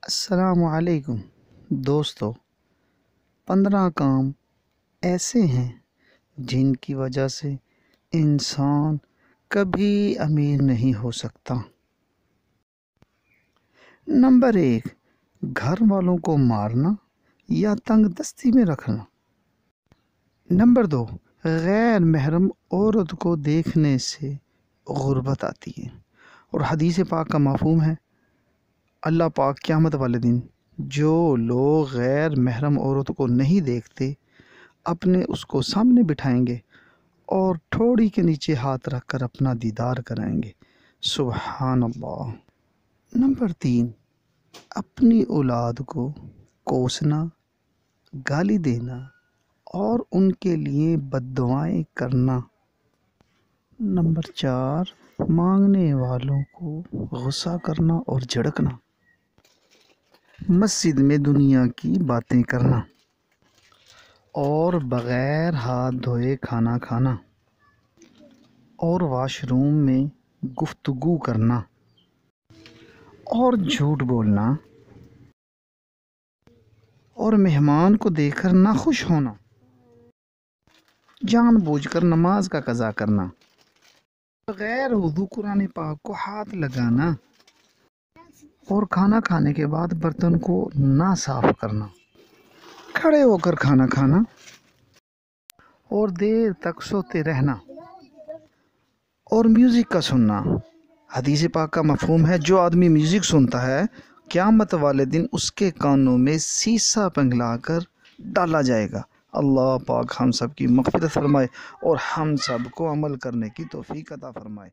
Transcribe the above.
السلام علیکم دوستو، 15 کام ایسے ہیں جن کی وجہ سے انسان کبھی امیر نہیں ہو سکتا۔ نمبر 1، گھر والوں کو مارنا یا تنگ دستی میں رکھنا۔ نمبر 2، غیر محرم عورت کو دیکھنے سے غربت آتی ہے، اور حدیث پاک کا مفہوم ہے اللہ پاک قیامت والے دن جو لوگ غیر محرم عورت کو نہیں دیکھتے اپنے اس کو سامنے بٹھائیں گے اور ٹھوڑی کے نیچے ہاتھ رکھ کر اپنا دیدار کرائیں گے۔ سبحان اللہ۔ نمبر 3، اپنی اولاد کو کوسنا، گالی دینا اور ان کے لیے بد دعائیں کرنا۔ نمبر 4، مانگنے والوں کو غصہ کرنا اور جھڑکنا۔ مسجد میں دنیا کی باتیں کرنا اور بغیر ہاتھ دھوئے کھانا کھانا اور واش روم میں گفتگو کرنا اور جھوٹ بولنا اور مہمان کو دیکھ کر ناخوش ہونا، جان بوجھ کر نماز کا قضا کرنا، بغیر وضو قرآن پاک کو ہاتھ لگانا اور کھانا کھانے کے بعد برتن کو نہ صاف کرنا، کھڑے ہو کر کھانا کھانا اور دیر تک سوتے رہنا اور میوزک کا سننا۔ حدیث پاک کا مفہوم ہے جو آدمی میوزک سنتا ہے قیامت والے دن اس کے کانوں میں سیسا پنگھلا کر ڈالا جائے گا۔ اللہ پاک ہم سب کی مغفرت فرمائے اور ہم سب کو عمل کرنے کی توفیق عطا فرمائے۔